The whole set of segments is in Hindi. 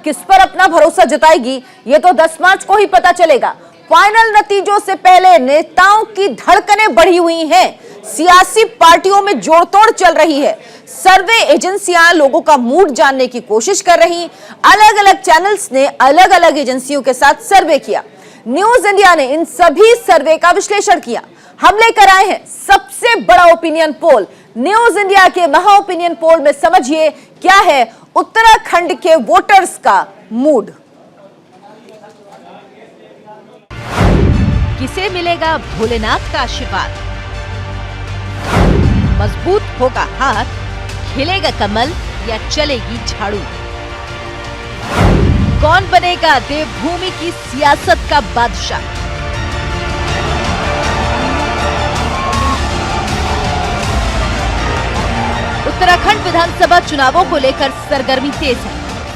किस पर अपना भरोसा जताएगी, ये तो 10 मार्च को ही पता चलेगा। फाइनल नतीजों से पहले नेताओं की धड़कनें बढ़ी हुई हैं। सियासी पार्टियों में जोड़तोड़ चल रही है। सर्वे एजेंसियां लोगों का मूड जानने की कोशिश कर रही। अलग अलग चैनल्स ने अलग अलग एजेंसियों के साथ सर्वे किया। न्यूज इंडिया ने इन सभी सर्वे का विश्लेषण किया। हम लेकर आए हैं सबसे बड़ा ओपिनियन पोल। न्यूज इंडिया के महा ओपिनियन पोल में समझिए क्या है उत्तराखंड के वोटर्स का मूड। किसे मिलेगा भोलेनाथ का आशीर्वाद? मजबूत होगा हाथ, खिलेगा कमल या चलेगी झाड़ू? कौन बनेगा देवभूमि की सियासत का बादशाह? उत्तराखंड विधानसभा चुनावों को लेकर सरगर्मी तेज है।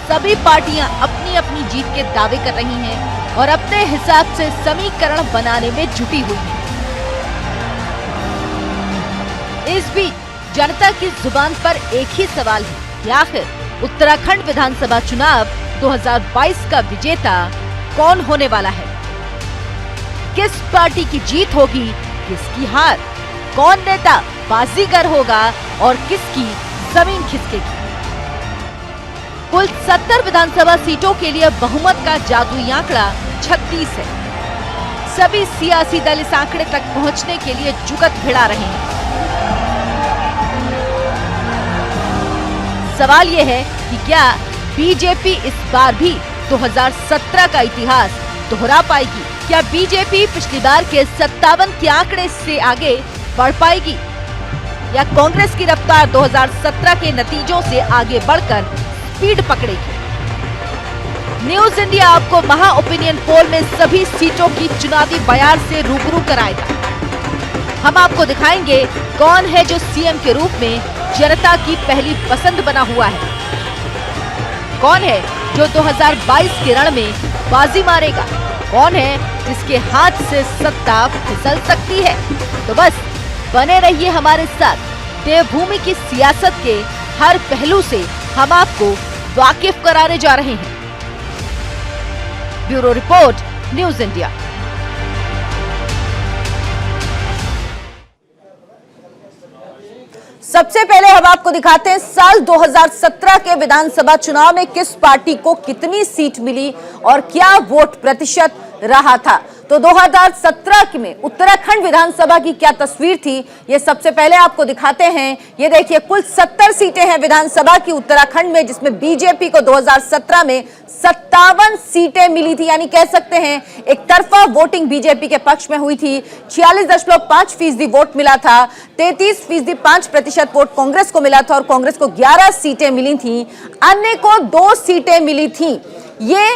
सभी पार्टियां अपनी अपनी जीत के दावे कर रही हैं और अपने हिसाब से समीकरण बनाने में जुटी हुई है। इस बीच जनता की जुबान पर एक ही सवाल है कि आखिर उत्तराखंड विधानसभा चुनाव 2022 का विजेता कौन होने वाला है? किस पार्टी की जीत होगी, किसकी हार? कौन नेता बाजीगर होगा और किसकी जमीन खिसकेगी? कुल 70 विधानसभा सीटों के लिए बहुमत का जादुई आंकड़ा 36 है। सभी सियासी दल इस आंकड़े तक पहुंचने के लिए जुगत भिड़ा रहे हैं। सवाल यह है कि क्या बीजेपी इस बार भी 2017 का इतिहास दोहरा पाएगी? क्या बीजेपी पिछली बार के 57 के आंकड़े से आगे बढ़ पाएगी या कांग्रेस की रफ्तार 2017 के नतीजों से आगे बढ़कर स्पीड पकड़ेगी? न्यूज इंडिया आपको महा ओपिनियन पोल में सभी सीटों की चुनावी बयार से रूबरू कराएगा। हम आपको दिखाएंगे कौन है जो सीएम के रूप में जनता की पहली पसंद बना हुआ है, कौन है जो 2022 के रण में बाजी मारेगा, कौन है जिसके हाथ से सत्ता फिसल सकती है। तो बस बने रहिए हमारे साथ। देवभूमि की सियासत के हर पहलू से हम आपको वाकिफ कराने जा रहे हैं। Bureau report, news India. सबसे पहले हम आपको दिखाते हैं साल 2017 के विधानसभा चुनाव में किस पार्टी को कितनी सीट मिली और क्या वोट प्रतिशत रहा था। तो 2017 में उत्तराखंड विधानसभा की क्या तस्वीर थी, ये सबसे पहले आपको दिखाते हैं। ये देखिए कुल 70 सीटें हैं विधानसभा की उत्तराखंड में, जिसमें बीजेपी को 2017 में 57 सीटें मिली थी। यानी कह सकते हैं एक तरफा वोटिंग बीजेपी के पक्ष में हुई थी। 46.5% वोट मिला था। 33% 5% वोट कांग्रेस को मिला था और कांग्रेस को 11 सीटें मिली थी। अन्य को 2 सीटें मिली थी। ये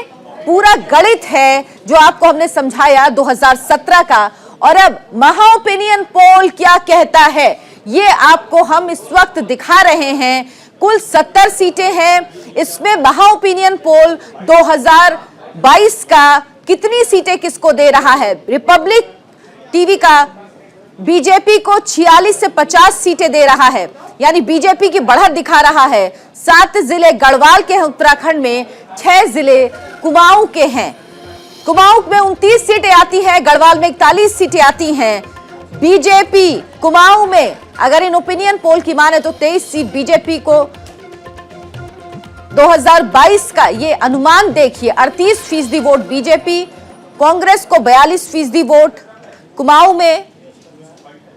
पूरा गणित है जो आपको हमने समझाया 2017 का। और अब महा ओपिनियन पोल क्या कहता है, ये आपको हम इस वक्त दिखा रहे हैं। कुल 70 सीटें हैं। इसमें महा ओपिनियन पोल 2022 का कितनी सीटें किसको दे रहा है। रिपब्लिक टीवी का बीजेपी को 46 से 50 सीटें दे रहा है, यानी बीजेपी की बढ़त दिखा रहा है। 7 जिले गढ़वाल के हैं उत्तराखंड में, 6 जिले कुमाऊं के हैं। कुमाऊं में 29 सीटें आती हैं, गढ़वाल में 41 सीटें आती हैं। बीजेपी कुमाऊं में अगर इन ओपिनियन पोल की माने तो 23 सीट बीजेपी को 2022 का ये अनुमान देखिए। 38% वोट बीजेपी, कांग्रेस को 42% वोट कुमाऊं में।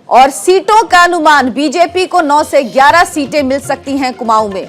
और सीटों का अनुमान बीजेपी को 9 से 11 सीटें मिल सकती हैं कुमाऊं में।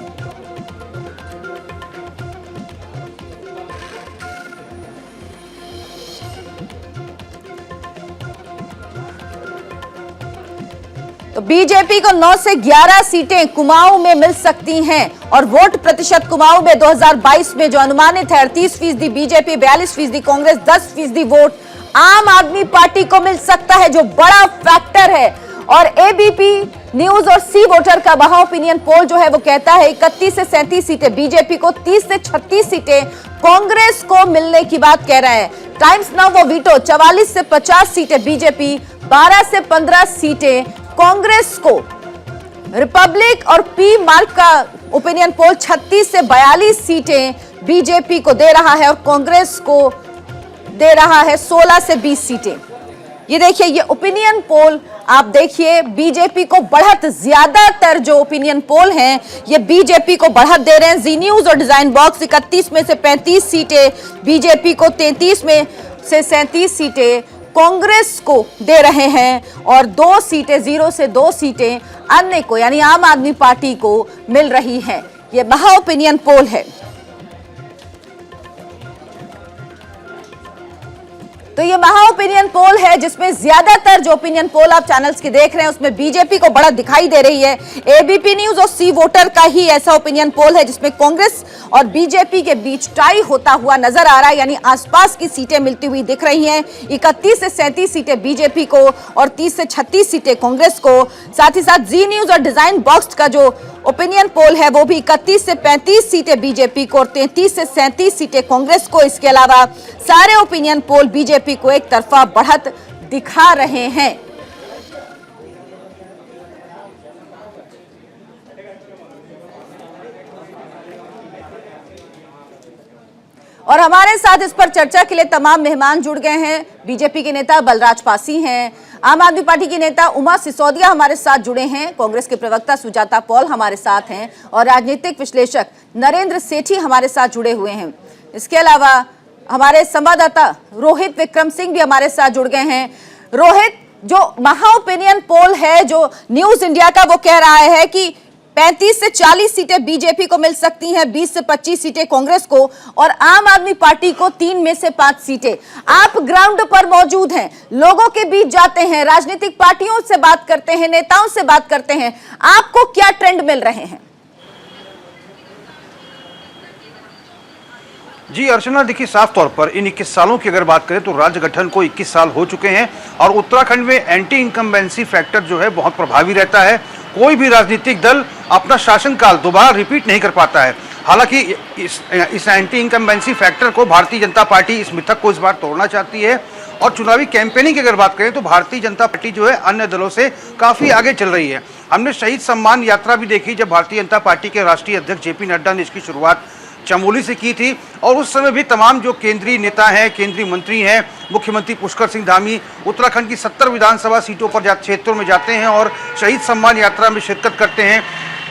तो बीजेपी को 9 से 11 सीटें कुमाऊं में मिल सकती हैं। और वोट प्रतिशत कुमाऊं में 2022 में जो अनुमानित है 38% बीजेपी, 42% कांग्रेस, 10% वोट आम आदमी पार्टी को मिल सकता है, जो बड़ा फैक्टर है। और एबीपी न्यूज और सी वोटर का महा ओपिनियन पोल जो है वो कहता है 31 से 37 सीटें बीजेपी को, 30 से 36 सीटें कांग्रेस को मिलने की बात कह रहा है। टाइम्स नाउ वो वीटो 44 से 50 सीटें बीजेपी, 12 से 15 सीटें कांग्रेस को। रिपब्लिक और पी मार्क का ओपिनियन पोल 36 से 42 सीटें बीजेपी को दे रहा है और कांग्रेस को दे रहा है 16 से 20 सीटें। ये देखिए, ये ओपिनियन पोल आप देखिए, बीजेपी को बढ़त, ज्यादातर जो ओपिनियन पोल हैं ये बीजेपी को बढ़त दे रहे हैं। जी न्यूज और डिजाइन बॉक्स 31 में से 35 सीटें बीजेपी को, 33 में से 37 सीटें कांग्रेस को दे रहे हैं और 2 सीटें, 0 से 2 सीटें अन्य को यानी आम आदमी पार्टी को मिल रही हैं। ये महा ओपिनियन पोल है। तो ये महा ओपिनियन पोल है जिसमें ज्यादातर जो ओपिनियन पोल आप चैनल्स के देख रहे हैं उसमें बीजेपी को बढ़त दिखाई दे रही है। एबीपी न्यूज और सी वोटर का ही ऐसा ओपिनियन पोल है जिसमें कांग्रेस और बीजेपी के बीच टाई होता हुआ नजर आ रहा है, यानी आसपास की सीटें मिलती हुई दिख रही हैं। 31 से 37 सीटें बीजेपी को और 30 से 36 सीटें कांग्रेस को। साथ ही साथ जी न्यूज और डिजाइन बॉक्स का जो ओपिनियन पोल है वो भी 31 से 35 सीटें बीजेपी को और 33 से 37 सीटें कांग्रेस को। इसके अलावा सारे ओपिनियन पोल बीजेपी को एक तरफा बढ़त दिखा रहे हैं। और हमारे साथ इस पर चर्चा के लिए तमाम मेहमान जुड़ गए हैं। बीजेपी के नेता बलराज पासी हैं, आम आदमी पार्टी की नेता उमा सिसोदिया हमारे साथ जुड़े हैं, कांग्रेस के प्रवक्ता सुजाता पॉल हमारे साथ हैं और राजनीतिक विश्लेषक नरेंद्र सेठी हमारे साथ जुड़े हुए हैं। इसके अलावा हमारे संवाददाता रोहित विक्रम सिंह भी हमारे साथ जुड़ गए हैं। रोहित, जो महा ओपिनियन पोल है जो न्यूज इंडिया का, वो कह रहा है कि 35 से 40 सीटें बीजेपी को मिल सकती हैं, 20 से 25 सीटें कांग्रेस को और आम आदमी पार्टी को 3 में से 5 सीटें। आप ग्राउंड पर मौजूद हैं, लोगों के बीच जाते हैं, राजनीतिक पार्टियों से बात करते हैं, नेताओं से बात करते हैं, आपको क्या ट्रेंड मिल रहे हैं? जी अर्चना, देखिए साफ तौर पर इन 21 सालों की अगर बात करें तो राज्य गठन को 21 साल हो चुके हैं और उत्तराखंड में एंटी इनकम्बेंसी फैक्टर जो है बहुत प्रभावी रहता है। कोई भी राजनीतिक दल अपना शासनकाल दोबारा रिपीट नहीं कर पाता है। हालांकि इस एंटी इनकम्बेंसी फैक्टर को भारतीय जनता पार्टी, इस मिथक को इस बार तोड़ना चाहती है और चुनावी कैंपेनिंग की अगर बात करें तो भारतीय जनता पार्टी जो है अन्य दलों से काफी आगे चल रही है। हमने शहीद सम्मान यात्रा भी देखी जब भारतीय जनता पार्टी के राष्ट्रीय अध्यक्ष जेपी नड्डा ने इसकी शुरुआत चमोली से की थी और उस समय भी तमाम जो केंद्रीय नेता हैं, केंद्रीय मंत्री हैं, मुख्यमंत्री पुष्कर सिंह धामी उत्तराखंड की 70 विधानसभा सीटों पर क्षेत्रों में जाते हैं और शहीद सम्मान यात्रा में शिरकत करते हैं।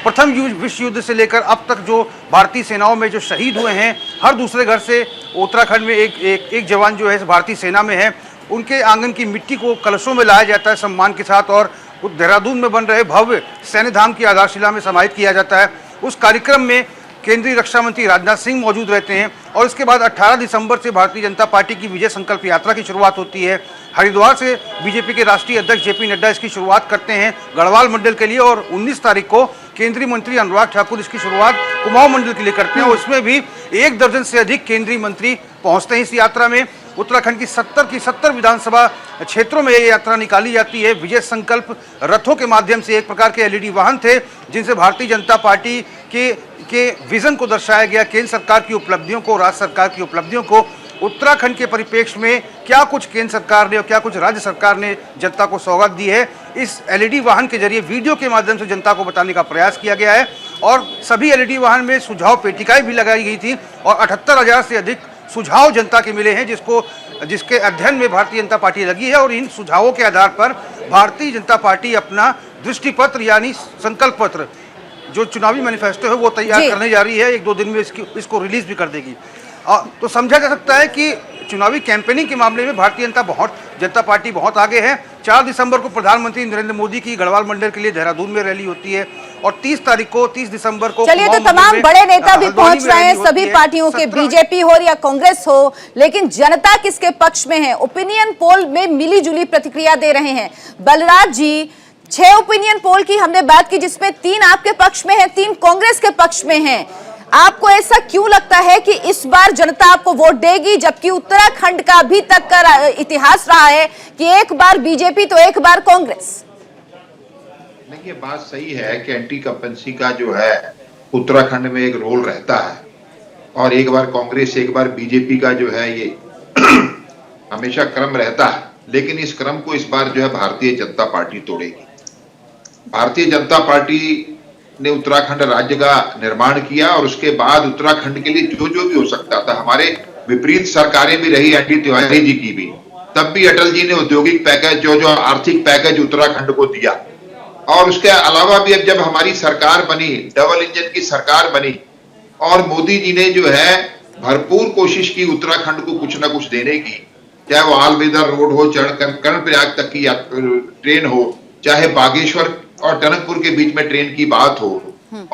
प्रथम विश्व युद्ध से लेकर अब तक जो भारतीय सेनाओं में जो शहीद हुए हैं, हर दूसरे घर से उत्तराखंड में एक जवान जो है भारतीय सेना में है, उनके आंगन की मिट्टी को कलशों में लाया जाता है सम्मान के साथ और देहरादून में बन रहे भव्य सैन्य धाम की आधारशिला में समाहित किया जाता है। उस कार्यक्रम में केंद्रीय रक्षा मंत्री राजनाथ सिंह मौजूद रहते हैं और इसके बाद 18 दिसंबर से भारतीय जनता पार्टी की विजय संकल्प यात्रा की शुरुआत होती है। हरिद्वार से बीजेपी के राष्ट्रीय अध्यक्ष जेपी नड्डा इसकी शुरुआत करते हैं गढ़वाल मंडल के लिए और 19 तारीख को केंद्रीय मंत्री अनुराग ठाकुर इसकी शुरुआत कुमाऊं मंडल के लिए करते हैं और इसमें भी 1 दर्जन से अधिक केंद्रीय मंत्री पहुंचते हैं इस यात्रा में। उत्तराखंड की 70 विधानसभा क्षेत्रों में ये यात्रा निकाली जाती है। विजय संकल्प रथों के माध्यम से, एक प्रकार के एलईडी वाहन थे जिनसे भारतीय जनता पार्टी के विजन को दर्शाया गया, केंद्र सरकार की उपलब्धियों को, राज्य सरकार की उपलब्धियों को। उत्तराखंड के परिप्रेक्ष्य में क्या कुछ केंद्र सरकार ने और क्या कुछ राज्य सरकार ने जनता को सौगात दी है, इस एलईडी वाहन के जरिए वीडियो के माध्यम से जनता को बताने का प्रयास किया गया है और सभी एलईडी वाहन में सुझाव पेटिकाएं भी लगाई गई थी और 78,000 से अधिक सुझाव जनता के मिले हैं जिसके अध्ययन में भारतीय जनता पार्टी लगी है और इन सुझावों के आधार पर भारतीय जनता पार्टी अपना दृष्टिपत्र यानी संकल्प पत्र जो चुनावी मैनिफेस्टो है वो तैयार करने जा रही है। 1-2 दिन में इसको रिलीज भी कर देगी। तो समझा जा सकता है कि चुनावी कैंपेनिंग के मामले में भारतीय जनता पार्टी बहुत आगे है। 4 दिसंबर को प्रधानमंत्री नरेंद्र मोदी की गढ़वाल मंडल के लिए देहरादून में रैली होती है और 30 दिसंबर को चलिए, तो तमाम बड़े नेता भी पहुंच रहे हैं सभी पार्टियों के, बीजेपी हो या कांग्रेस हो, लेकिन जनता किसके पक्ष में है? ओपिनियन पोल में मिली जुली प्रतिक्रिया दे रहे हैं। बलराज जी, 6 ओपिनियन पोल की हमने बात की जिसमें 3 आपके पक्ष में है, 3 कांग्रेस के पक्ष में है। आपको ऐसा क्यों लगता है कि इस बार जनता आपको वोट देगी, जबकि उत्तराखंड का अभी तक का इतिहास रहा है कि एक बार बीजेपी तो एक बार कांग्रेस? देखिए, बात सही है कि एंटी कंपेंसी का जो है उत्तराखंड में एक रोल रहता है और एक बार कांग्रेस एक बार बीजेपी का जो है ये हमेशा क्रम रहता है, लेकिन इस क्रम को इस बार जो है भारतीय जनता पार्टी तोड़ेगी। भारतीय जनता पार्टी ने उत्तराखंड राज्य का निर्माण किया और उसके बाद उत्तराखंड के लिए जो जो भी हो सकता था, हमारे विपरीत सरकारें भी रही एनडी तिवारी जी की भी, तब भी अटल जी ने औद्योगिक पैकेज जो जो आर्थिक पैकेज उत्तराखंड को दिया। और उसके अलावा भी अब जब हमारी सरकार बनी, डबल इंजन की सरकार बनी, और मोदी जी ने जो है भरपूर कोशिश की उत्तराखंड को कुछ ना कुछ देने की, चाहे वो आल वेदर रोड हो, कर्णप्रयाग तक की ट्रेन हो, चाहे बागेश्वर और टनकपुर के बीच में ट्रेन की बात हो,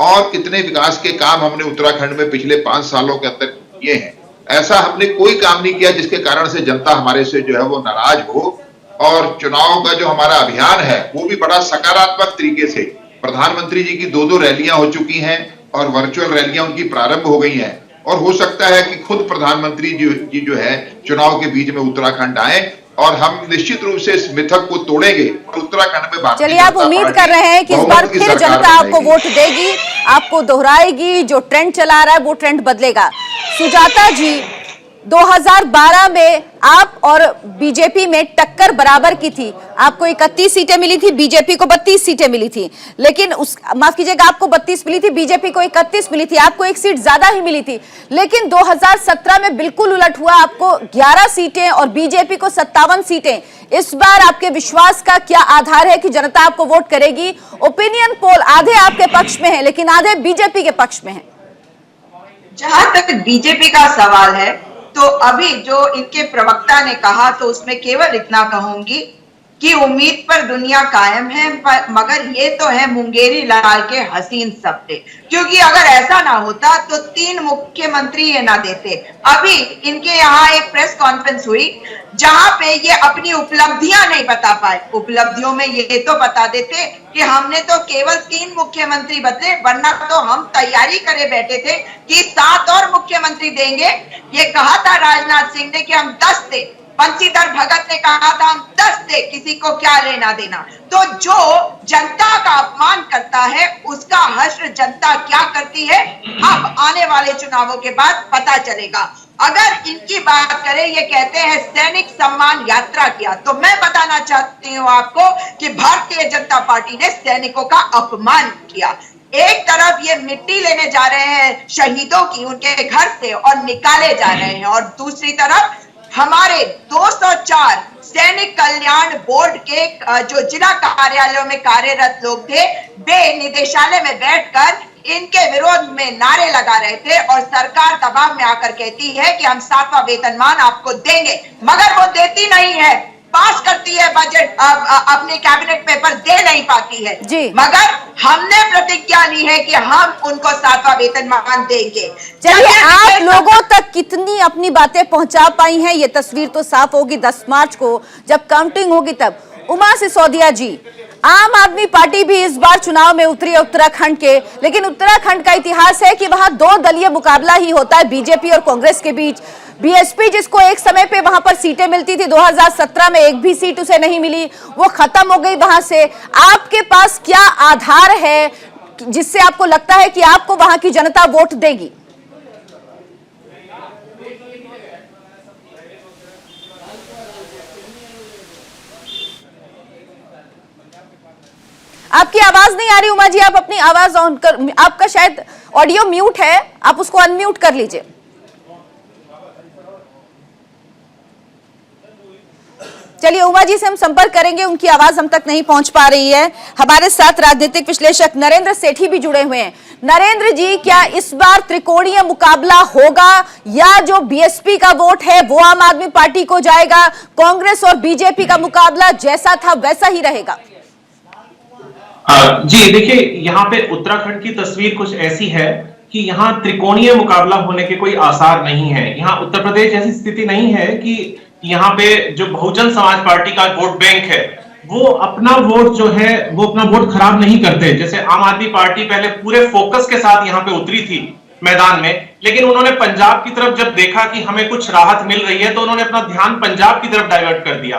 और कितने विकास के काम हमने उत्तराखंड में पिछले 5 सालों के अंदर किए हैं। ऐसा हमने कोई काम नहीं किया जिसके कारण से जनता हमारे से जो है वो नाराज हो। और चुनाव का जो हमारा अभियान है वो भी बड़ा सकारात्मक तरीके से, प्रधानमंत्री जी की 2-2 रैलियां हो चुकी हैं और वर्चुअल रैलियां उनकी प्रारंभ हो गई हैं, और हो सकता है कि खुद प्रधानमंत्री जी जो है चुनाव के बीच में उत्तराखंड आए, और हम निश्चित रूप से इस मिथक को तोड़ेंगे और उत्तराखंड में भारतीय चलिए, आप उम्मीद कर रहे हैं कि इस बार फिर जनता आपको वोट देगी, आपको दोहराएगी, जो ट्रेंड चला रहा है वो ट्रेंड बदलेगा। सुजाता जी, 2012 में आप और बीजेपी में टक्कर बराबर की थी, आपको 31 सीटें मिली थी, बीजेपी को 32 सीटें मिली थी, लेकिन माफ कीजिएगा, आपको 32 मिली थी, बीजेपी को 31 मिली थी, आपको 1 सीट ज्यादा ही मिली थी। लेकिन 2017 में बिल्कुल उलट हुआ, आपको 11 सीटें और बीजेपी को 57 सीटें। इस बार आपके विश्वास का क्या आधार है कि जनता आपको वोट करेगी? ओपिनियन पोल आधे आपके पक्ष में है, लेकिन आधे बीजेपी के पक्ष में है। जहां तक बीजेपी का सवाल है, तो अभी जो इनके प्रवक्ता ने कहा, तो उसमें केवल इतना कहूंगी कि उम्मीद पर दुनिया कायम है, मगर ये तो है मुंगेरी लाल के हसीन सपने, क्योंकि अगर ऐसा ना होता तो 3 मुख्यमंत्री ये ना देते। अभी इनके यहाँ एक प्रेस कॉन्फ्रेंस हुई जहां पे ये अपनी उपलब्धियां नहीं बता पाए। उपलब्धियों में ये तो बता देते कि हमने तो केवल 3 मुख्यमंत्री बदले, वरना तो हम तैयारी करे बैठे थे कि 7 और मुख्यमंत्री देंगे। ये कहा था राजनाथ सिंह ने कि हम 10 दे, बंशीधर भगत ने कहा था हम 10 दे, किसी को क्या लेना देना। तो जो जनता का अपमान करता है उसका हश्र जनता क्या करती है, अब आने वाले चुनावों के बाद पता चलेगा। अगर इनकी बात करें, ये कहते हैं सैनिक सम्मान यात्रा किया, तो मैं बताना चाहती हूँ आपको कि भारतीय जनता पार्टी ने सैनिकों का अपमान किया। एक तरफ ये मिट्टी लेने जा रहे हैं शहीदों की उनके घर से और निकाले जा रहे हैं, और दूसरी तरफ हमारे 204 सैनिक कल्याण बोर्ड के जो जिला कार्यालयों में कार्यरत लोग थे, वे निदेशालय में बैठकर इनके विरोध में नारे लगा रहे थे, और सरकार दबाव में आकर कहती है कि हम 7वां वेतनमान आपको देंगे, मगर वो देती नहीं है। पास करती है बजट, अपने कैबिनेट पेपर दे नहीं पाती है जी। मगर हमने प्रतिज्ञा ली है कि हम उनको 7वां वेतनमान देंगे। चलिए, आप लोगों तक कितनी अपनी बातें पहुंचा पाई हैं, ये तस्वीर तो साफ होगी 10 मार्च को जब काउंटिंग होगी तब। उमा सिसोदिया जी, आम आदमी पार्टी भी इस बार चुनाव में उतरी है उत्तराखंड के, लेकिन उत्तराखंड का इतिहास है कि वहां 2 दलीय मुकाबला ही होता है बीजेपी और कांग्रेस के बीच। बीएसपी जिसको एक समय पे वहां पर सीटें मिलती थी, 2017 में एक भी सीट उसे नहीं मिली, वो खत्म हो गई वहां से। आपके पास क्या आधार है जिससे आपको लगता है कि आपको वहां की जनता वोट देगी? आपकी आवाज नहीं आ रही उमा जी, आप अपनी आवाज ऑन कर, आपका शायद ऑडियो म्यूट है, आप उसको अनम्यूट कर लीजिए। चलिए, उमा जी से हम संपर्क करेंगे, उनकी आवाज हम तक नहीं पहुंच पा रही है। हमारे साथ राजनीतिक विश्लेषक नरेंद्र सेठी भी जुड़े हुए हैं। नरेंद्र जी, क्या इस बार त्रिकोणीय मुकाबला होगा, या जो बीएसपी का वोट है वो आम आदमी पार्टी को जाएगा, कांग्रेस और बीजेपी का मुकाबला जैसा था वैसा ही रहेगा? जी देखिए, यहाँ पे उत्तराखंड की तस्वीर कुछ ऐसी है कि यहाँ त्रिकोणीय मुकाबला होने के कोई आसार नहीं है। यहाँ उत्तर प्रदेश ऐसी स्थिति नहीं है कि यहाँ पे जो बहुजन समाज पार्टी का वोट बैंक है वो अपना वोट जो है वो अपना वोट खराब नहीं करते। जैसे आम आदमी पार्टी पहले पूरे फोकस के साथ यहाँ पे उतरी थी मैदान में, लेकिन उन्होंने पंजाब की तरफ जब देखा कि हमें कुछ राहत मिल रही है तो उन्होंने अपना ध्यान पंजाब की तरफ डाइवर्ट कर दिया।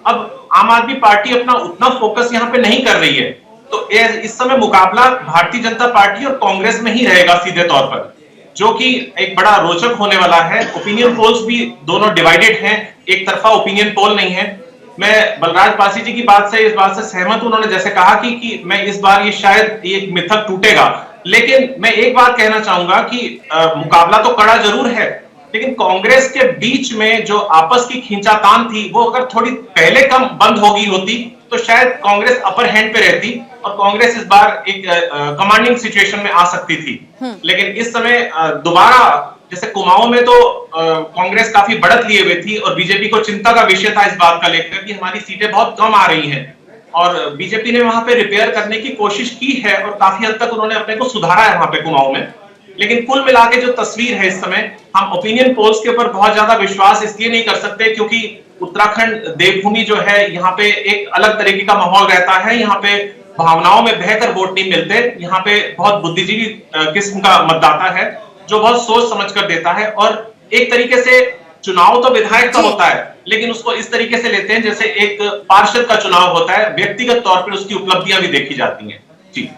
अब आम आदमी पार्टी अपना उतना फोकस यहाँ पे नहीं कर रही है, तो इस समय मुकाबला भारतीय जनता पार्टी और कांग्रेस में ही रहेगा सीधे तौर पर, जो कि एक बड़ा रोचक होने वाला है। ओपिनियन पोल्स भी दोनों डिवाइडेड हैं, एक तरफा ओपिनियन पोल नहीं है। मैं बलराज पासी जी की बात से इस बात से सहमत हूं। उन्होंने जैसे कहा कि मैं इस बार ये शायद एक मिथक टूटेगा, लेकिन मैं एक बात कहना चाहूंगा कि मुकाबला तो कड़ा जरूर है, लेकिन कांग्रेस के बीच में जो आपस की खींचातान थी वो अगर थोड़ी पहले कम बंद हो गई होती तो शायद कांग्रेस अपर हैंड पे रहती और कांग्रेस इस बार एक कमांडिंग सिचुएशन में आ सकती थी। लेकिन इस समय दोबारा जैसे कुमाऊं में तो कांग्रेस काफी बढ़त लिए हुए थी और बीजेपी को चिंता का विषय था इस बात का लेकर कि हमारी सीटें बहुत कम आ रही हैं, और बीजेपी ने वहां पे रिपेयर करने की कोशिश की है और काफी हद तक उन्होंने अपने को सुधारा है वहां पे कुमाऊं में। लेकिन कुल मिला के जो तस्वीर है इस समय, हम ओपिनियन पोल्स के ऊपर बहुत ज्यादा विश्वास इसलिए नहीं कर सकते क्योंकि उत्तराखंड देवभूमि जो है यहाँ पे एक अलग तरीके का माहौल रहता है। यहाँ पे भावनाओं में बहकर वोट नहीं मिलते, यहाँ पे बहुत बुद्धिजीवी किस्म का मतदाता है जो बहुत सोच समझ कर देता है, और एक तरीके से चुनाव तो विधायक का होता है लेकिन उसको इस तरीके से लेते हैं जैसे एक पार्षद का चुनाव होता है, व्यक्तिगत तौर पर उसकी उपलब्धियां भी देखी जाती हैं। जी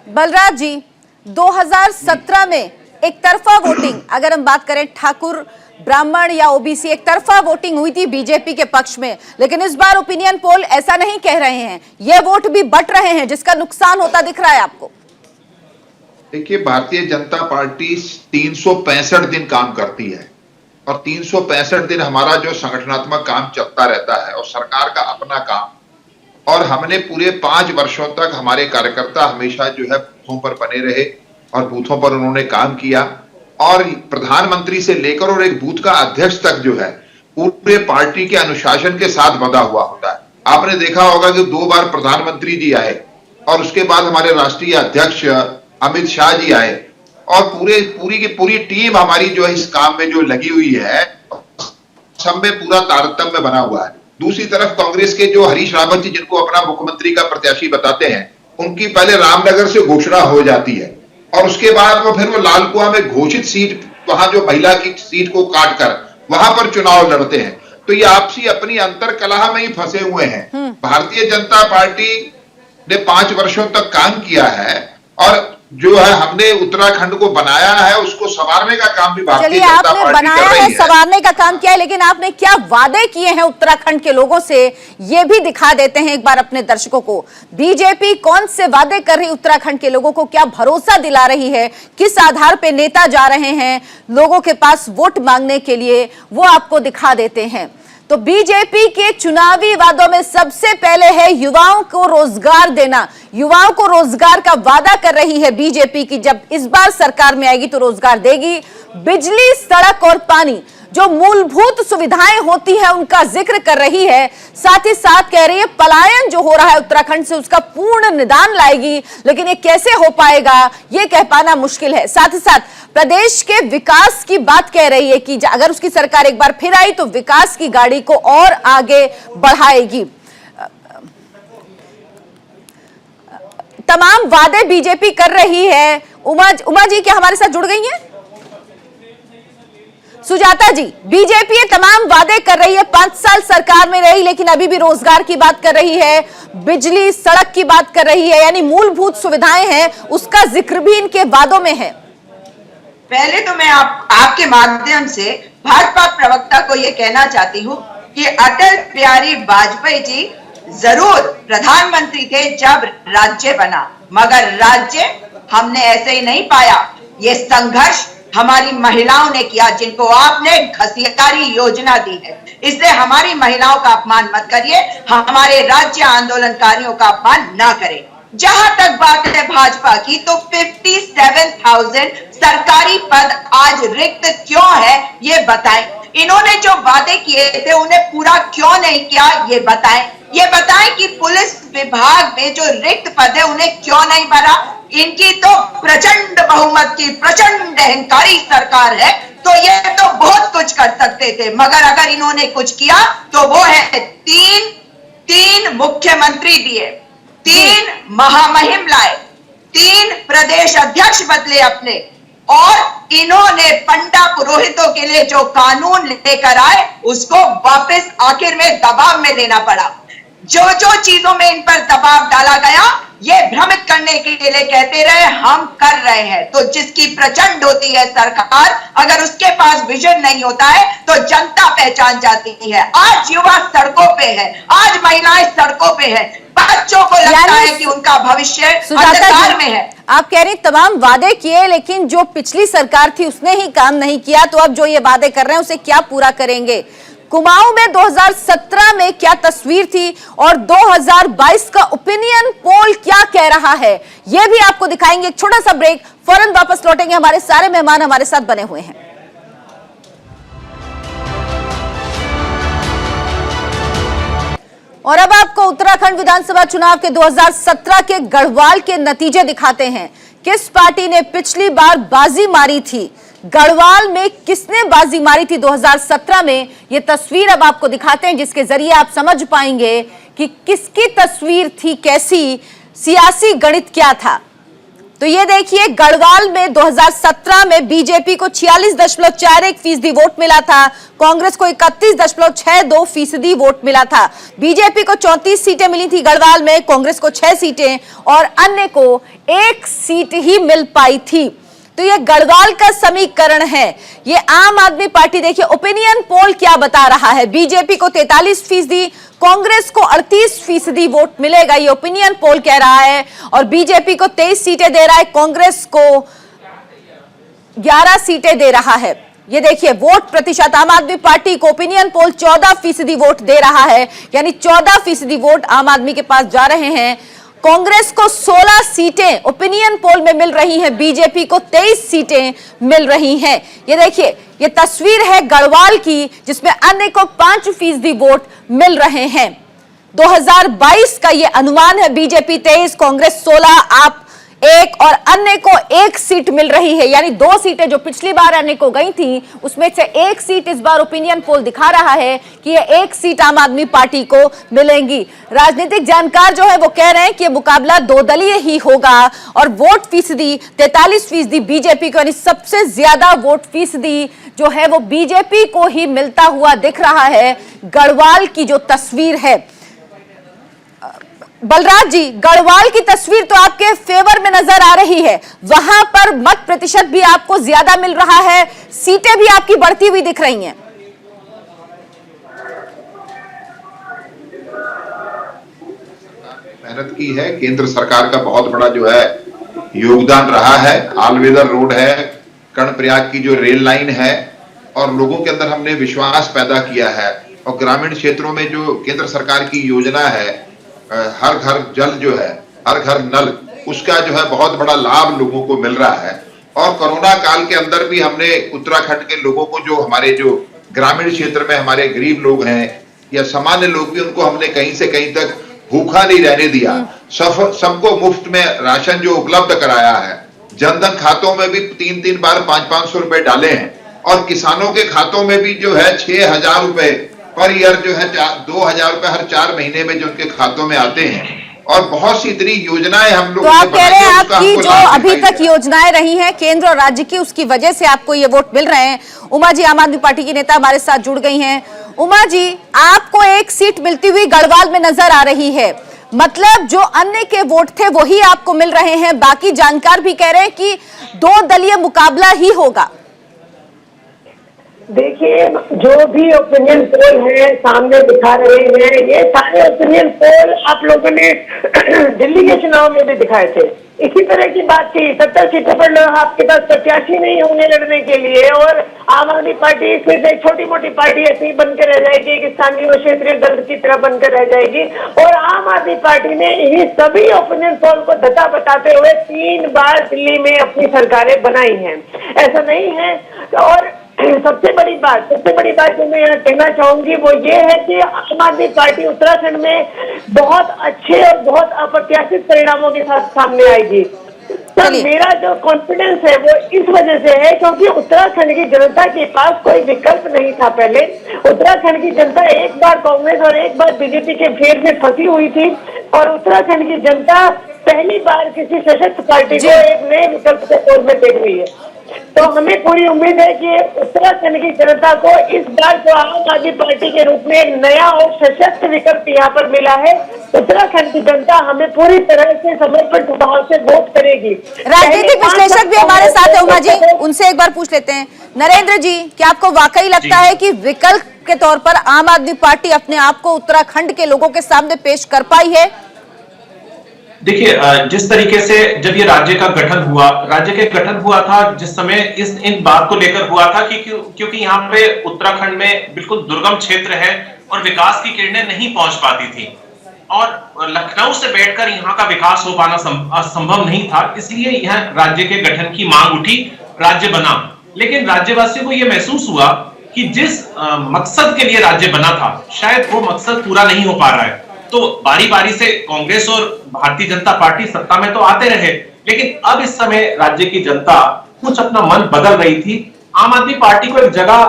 बलराज जी, 2017 में एक तरफा वोटिंग, अगर हम बात करें ठाकुर ब्राह्मण या ओबीसी, एक तरफा वोटिंग हुई थी बीजेपी के पक्ष में, लेकिन इस बार ओपिनियन पोल ऐसा नहीं कह रहे हैं, ये वोट भी बट रहे हैं जिसका नुकसान होता दिख रहा है आपको। देखिए, भारतीय जनता पार्टी 365 दिन काम करती है और 365 दिन हमारा जो संगठनात्मक काम चलता रहता है और सरकार का अपना काम, और हमने पूरे 5 वर्षों तक हमारे कार्यकर्ता हमेशा जो है बूथों पर बने रहे और बूथों पर उन्होंने काम किया, और प्रधानमंत्री से लेकर और एक बूथ का अध्यक्ष तक जो है पूरे पार्टी के अनुशासन के साथ बंधा हुआ होता है। आपने देखा होगा कि 2 बार प्रधानमंत्री जी आए और उसके बाद हमारे राष्ट्रीय अध्यक्ष अमित शाह जी आए, और पूरी की पूरी टीम हमारी जो है इस काम में जो लगी हुई है, सब में पूरा तारतम्य बना हुआ है। दूसरी तरफ कांग्रेस के जो हरीश रावत जी, जिनको अपना मुख्यमंत्री का प्रत्याशी बताते हैं, उनकी पहले रामनगर से घोषणा हो जाती है और उसके बाद फिर वो लालकुआं में घोषित सीट, वहां जो महिला की सीट को काट कर वहां पर चुनाव लड़ते हैं। तो ये आपसी अपनी अंतर कलह में ही फंसे हुए हैं। भारतीय जनता पार्टी ने 5 वर्षों तक काम किया है और जो है हमने उत्तराखंड को बनाया है उसको संवारने का काम भी भारतीय जनता पार्टी कर रही है। बनाया है, संवारने का काम किया है, लेकिन आपने क्या वादे किए हैं उत्तराखंड के लोगों से, ये भी दिखा देते हैं एक बार अपने दर्शकों को। बीजेपी कौन से वादे कर रही उत्तराखंड के लोगों को, क्या भरोसा दिला रही है, किस आधार पे नेता जा रहे हैं लोगों के पास वोट मांगने के लिए, वो आपको दिखा देते हैं। तो बीजेपी के चुनावी वादों में सबसे पहले है युवाओं को रोजगार देना। युवाओं को रोजगार का वादा कर रही है बीजेपी की, जब इस बार सरकार में आएगी तो रोजगार देगी। बिजली, सड़क और पानी, जो मूलभूत सुविधाएं होती हैं उनका जिक्र कर रही है। साथ ही साथ कह रही है पलायन जो हो रहा है उत्तराखंड से उसका पूर्ण निदान लाएगी, लेकिन ये कैसे हो पाएगा ये कह पाना मुश्किल है। साथ ही साथ प्रदेश के विकास की बात कह रही है कि अगर उसकी सरकार एक बार फिर आई तो विकास की गाड़ी को और आगे बढ़ाएगी। तमाम वादे बीजेपी कर रही है। उमा जी क्या हमारे साथ जुड़ गई हैं? सुजाता जी, बीजेपी ये तमाम वादे कर रही है, 5 साल सरकार में रही लेकिन अभी भी रोजगार की बात कर रही है, बिजली सड़क की बात कर रही है, यानी मूलभूत सुविधाएं हैं उसका जिक्र भी इनके वादों में है। पहले तो मैं आपके माध्यम से भाजपा प्रवक्ता को यह कहना चाहती हूँ कि अटल बिहारी वाजपेयी जी जरूर प्रधानमंत्री थे जब राज्य बना, मगर राज्य हमने ऐसे ही नहीं पाया। ये संघर्ष हमारी महिलाओं ने किया, जिनको आपने घसियारी योजना दी है। इसलिए हमारी महिलाओं का अपमान मत करिए, हमारे राज्य आंदोलनकारियों का अपमान ना करें। जहां तक बात है भाजपा की, तो 57,000 सरकारी पद आज रिक्त क्यों है ये बताएं। इन्होंने जो वादे किए थे उन्हें पूरा क्यों नहीं किया ये बताएं। ये बताएं कि पुलिस विभाग में जो रिक्त पद है उन्हें क्यों नहीं भरा। इनकी तो प्रचंड बहुमत की प्रचंड अहंकारी सरकार है, तो ये तो बहुत कुछ कर सकते थे, मगर अगर इन्होंने कुछ किया तो वो है तीन मुख्यमंत्री दिए, 3 महामहिम लाए, 3 प्रदेश अध्यक्ष बदले अपने, और इन्होंने पंडा पुरोहितों के लिए जो कानून लेकर आए उसको वापस आखिर में दबाव में लेना पड़ा। जो जो चीजों में इन पर दबाव डाला गया, ये भ्रमित करने के लिए कहते रहे हम कर रहे हैं। तो जिसकी प्रचंड होती है सरकार, अगर उसके पास विजन नहीं होता है तो जनता पहचान जाती है। आज युवा सड़कों पे है, आज महिलाएं सड़कों पे है, बच्चों को लगता है कि उनका भविष्य अंधकार में है। आप कह रही तमाम वादे किए, लेकिन जो पिछली सरकार थी उसने ही काम नहीं किया, तो अब जो ये वादे कर रहे हैं उसे क्या पूरा करेंगे? कुमाऊं में 2017 में क्या तस्वीर थी और 2022 का ओपिनियन पोल क्या कह रहा है, यह भी आपको दिखाएंगे। एक छोटा सा ब्रेक, फौरन वापस लौटेंगे। हमारे सारे मेहमान हमारे साथ बने हुए हैं। और अब आपको उत्तराखंड विधानसभा चुनाव के 2017 के गढ़वाल के नतीजे दिखाते हैं। किस पार्टी ने पिछली बार बाजी मारी थी, गढ़वाल में किसने बाजी मारी थी 2017 में, ये तस्वीर अब आपको दिखाते हैं, जिसके जरिए आप समझ पाएंगे कि किसकी तस्वीर थी, कैसी सियासी गणित क्या था। तो ये देखिए, गढ़वाल में 2017 में बीजेपी को 46.41% वोट मिला था, कांग्रेस को 31.62% वोट मिला था। बीजेपी को 34 सीटें मिली थी गढ़वाल में, कांग्रेस को 6 सीटें और अन्य को 1 सीट ही मिल पाई थी। तो ये गढ़वाल का समीकरण है। ये आम आदमी पार्टी, देखिए ओपिनियन पोल क्या बता रहा है। बीजेपी को 43%, कांग्रेस को 38% वोट मिलेगा, ये ओपिनियन पोल कह रहा है। और बीजेपी को 23 सीटें दे रहा है, कांग्रेस को 11 सीटें दे रहा है। ये देखिए वोट प्रतिशत, आम आदमी पार्टी को ओपिनियन पोल 14% वोट दे रहा है, यानी 14% वोट आम आदमी के पास जा रहे हैं। कांग्रेस को 16 सीटें ओपिनियन पोल में मिल रही हैं, बीजेपी को 23 सीटें मिल रही हैं। ये देखिए, ये तस्वीर है गढ़वाल की, जिसमें अन्य को 5% वोट मिल रहे हैं। 2022 का ये अनुमान है, बीजेपी 23, कांग्रेस 16, आप 1 और अन्य को 1 सीट मिल रही है, यानी 2 सीटें जो पिछली बार अन्य को गई थी उसमें से 1 सीट इस बार ओपिनियन पोल दिखा रहा है कि ये 1 सीट आम आदमी पार्टी को मिलेंगी। राजनीतिक जानकार जो है वो कह रहे हैं कि ये मुकाबला 2 दलीय ही होगा और वोट फीसदी 43% बीजेपी को, यानी सबसे ज्यादा वोट फीसदी जो है वो बीजेपी को ही मिलता हुआ दिख रहा है। गढ़वाल की जो तस्वीर है, बलराज जी, गढ़वाल की तस्वीर तो आपके फेवर में नजर आ रही है, वहां पर मत प्रतिशत भी आपको ज्यादा मिल रहा है, सीटें भी आपकी बढ़ती हुई दिख रही हैं। मेहनत की है, केंद्र सरकार का बहुत बड़ा जो है योगदान रहा है। ऑल वेदर रोड है, कर्णप्रयाग की जो रेल लाइन है, और लोगों के अंदर हमने विश्वास पैदा किया है। और ग्रामीण क्षेत्रों में जो केंद्र सरकार की योजना है, हर घर जल जो है, हर घर नल, उसका जो है बहुत बड़ा लाभ लोगों को मिल रहा है। और कोरोना काल के अंदर भी हमने उत्तराखंड के लोगों को, जो हमारे जो ग्रामीण क्षेत्र में हमारे गरीब लोग हैं या सामान्य लोग भी, उनको हमने कहीं से कहीं तक भूखा नहीं रहने दिया। सबको मुफ्त में राशन जो उपलब्ध कराया है। जनधन खातों में भी 3-3 बार 500-500 रुपए डाले हैं, और किसानों के खातों में भी जो है 6,000 रुपए पर ईयर जो है 2,000 रुपए हर 4 महीने में जो उनके खातों में आते हैं। और बहुत सी इतनी योजनाएं हम लोग, तो आप कह रहे हैं आपकी जो अभी तक योजनाएं रही हैं केंद्र और राज्य की, उसकी वजह से आपको ये वोट मिल रहे हैं। उमा जी, आम आदमी पार्टी की नेता हमारे साथ जुड़ गई हैं। उमा जी, आपको 1 सीट मिलती हुई गढ़वाल में नजर आ रही है, मतलब जो अन्य के वोट थे वही आपको मिल रहे हैं। बाकी जानकार भी कह रहे हैं कि 2 दलीय मुकाबला ही होगा। देखिए, जो भी ओपिनियन पोल है सामने दिखा रहे हैं, ये सारे ओपिनियन पोल आप लोगों ने दिल्ली के चुनाव में भी दिखाए थे। इसी तरह की बात थी, 70 सीटों पर आपके पास प्रत्याशी नहीं होंगे लड़ने के लिए, और आम आदमी पार्टी इसमें से छोटी मोटी पार्टी ऐसी बनकर रह जाएगी कि स्थानीय और क्षेत्रीय दल की तरह बनकर रह जाएगी। और आम आदमी पार्टी ने इन्हीं सभी ओपिनियन पोल को धता बताते हुए 3 बार दिल्ली में अपनी सरकारें बनाई हैं। ऐसा नहीं है। और सबसे बड़ी बात जो मैं यहाँ कहना चाहूंगी वो ये है कि आम आदमी पार्टी उत्तराखंड में बहुत अच्छे और बहुत अप्रत्याशित परिणामों के साथ सामने आएगी। तो मेरा जो कॉन्फिडेंस है वो इस वजह से है क्योंकि उत्तराखंड की जनता के पास कोई विकल्प नहीं था। पहले उत्तराखंड की जनता एक बार कांग्रेस और एक बार बीजेपी के फेर में फंसी हुई थी, और उत्तराखंड की जनता पहली बार किसी सशक्त पार्टी को एक नए विकल्प के तौर में देख रही है। तो हमें पूरी उम्मीद है कि उत्तराखंड की जनता को इस बार जो आम आदमी पार्टी के रूप में एक नया और सशक्त विकल्प यहाँ पर मिला है, उत्तराखंड की जनता हमें पूरी तरह से समर्पित भाव से वोट करेगी। राजनीतिक विश्लेषक भी हमारे साथ है उमा जी, उनसे एक बार पूछ लेते हैं। नरेंद्र जी, क्या आपको वाकई लगता है कि विकल्प के तौर पर आम आदमी पार्टी अपने आप को उत्तराखंड के लोगों के सामने पेश कर पाई है? देखिए, जिस तरीके से जब ये राज्य का गठन हुआ था जिस समय इन बात को लेकर हुआ था कि क्योंकि यहाँ पे उत्तराखंड में बिल्कुल दुर्गम क्षेत्र है और विकास की किरणें नहीं पहुंच पाती थी और लखनऊ से बैठकर यहाँ का विकास हो पाना संभव नहीं था, इसलिए यह राज्य के गठन की मांग उठी, राज्य बना। लेकिन राज्यवासियों को यह महसूस हुआ कि जिस मकसद के लिए राज्य बना था शायद वो मकसद पूरा नहीं हो पा रहा है। तो बारी बारी से कांग्रेस और भारतीय जनता पार्टी सत्ता में तो आते रहे, लेकिन अब इस समय राज्य की जनता कुछ अपना मन बदल रही थी। आम आदमी पार्टी को एक जगह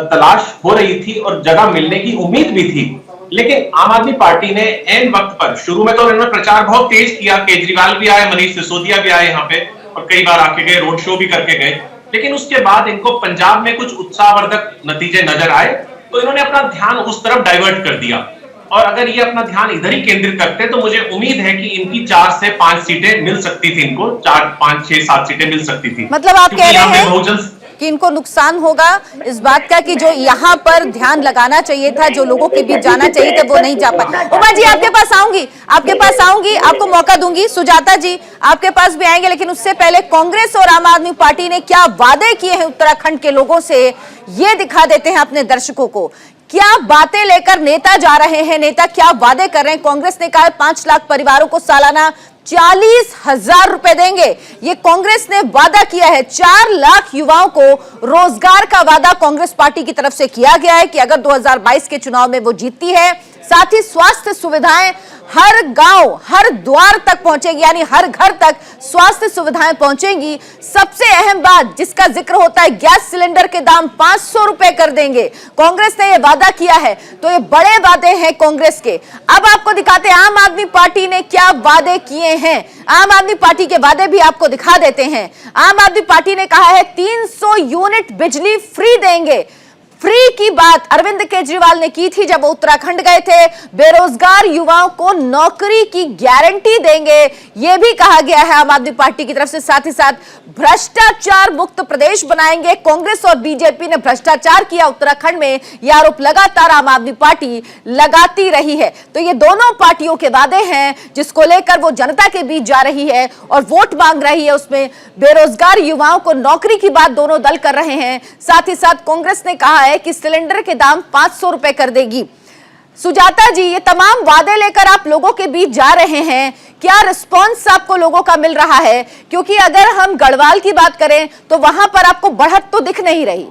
तलाश हो रही थी और जगह मिलने की उम्मीद भी थी, लेकिन आम आदमी पार्टी ने ऐन वक्त पर, शुरू में तो उन्होंने प्रचार बहुत तेज किया, केजरीवाल भी आए, मनीष सिसोदिया भी आए यहाँ पे और कई बार आके गए, रोड शो भी करके गए, लेकिन उसके बाद इनको पंजाब में कुछ उत्साहवर्धक नतीजे नजर आए तो इन्होंने अपना ध्यान उस तरफ डाइवर्ट कर दिया। और अगर ये अपना ध्यान इधर ही केंद्रित करते तो मुझे उम्मीद है कि इनकी 4 से 5 सीटें मिल सकती थी, इनको 4, 5, 6, 7 सीटें मिल सकती थी। मतलब आप कह रहे हैं कि इनको नुकसान होगा इस बात का कि जो यहाँ पर ध्यान लगाना चाहिए था, जो लोगों के बीच जाना चाहिए था, वो नहीं जा पाए। उमा जी, आपके पास आऊंगी, आपको मौका दूंगी। सुजाता जी, आपके पास भी आएंगे, लेकिन उससे पहले कांग्रेस और आम आदमी पार्टी ने क्या वादे किए हैं उत्तराखंड के लोगों से, ये दिखा देते हैं अपने दर्शकों को। क्या बातें लेकर नेता जा रहे हैं, नेता क्या वादे कर रहे हैं। कांग्रेस ने कहा 5 लाख परिवारों को सालाना 40,000 रुपए देंगे, ये कांग्रेस ने वादा किया है। 4 लाख युवाओं को रोजगार का वादा कांग्रेस पार्टी की तरफ से किया गया है कि अगर 2022 के चुनाव में वो जीतती है, साथ ही स्वास्थ्य सुविधाएं हर गांव, हर द्वार तक पहुंचेगी, यानी हर घर तक स्वास्थ्य सुविधाएं पहुंचेंगी। सबसे अहम बात जिसका जिक्र होता है, गैस सिलेंडर के दाम 500 रुपए कर देंगे। कांग्रेस ने यह वादा किया है, तो ये बड़े वादे हैं कांग्रेस के। अब आपको दिखाते हैं आम आदमी पार्टी ने क्या वादे किए हैं। आम आदमी पार्टी के वादे भी आपको दिखा देते हैं। आम आदमी पार्टी ने कहा है 300 यूनिट बिजली फ्री देंगे। फ्री की बात अरविंद केजरीवाल ने की थी जब वो उत्तराखंड गए थे। बेरोजगार युवाओं को नौकरी की गारंटी देंगे, यह भी कहा गया है आम आदमी पार्टी की तरफ से। साथ ही साथ भ्रष्टाचार मुक्त प्रदेश बनाएंगे। कांग्रेस और बीजेपी ने भ्रष्टाचार किया उत्तराखंड में, यह आरोप लगातार आम आदमी पार्टी लगाती रही है। तो ये दोनों पार्टियों के वादे हैं जिसको लेकर वो जनता के बीच जा रही है और वोट मांग रही है। उसमें बेरोजगार युवाओं को नौकरी की बात दोनों दल कर रहे हैं। साथ ही साथ कांग्रेस ने कहा है कि सिलेंडर के दाम 500 रुपए कर देगी। सुजाता जी, ये तमाम वादे लेकर आप लोगों के बीच जा रहे हैं, क्या रिस्पांस आपको लोगों का मिल रहा है? क्योंकि अगर हम गढ़वाल की बात करें तो वहां पर आपको बढ़त तो दिख नहीं रही।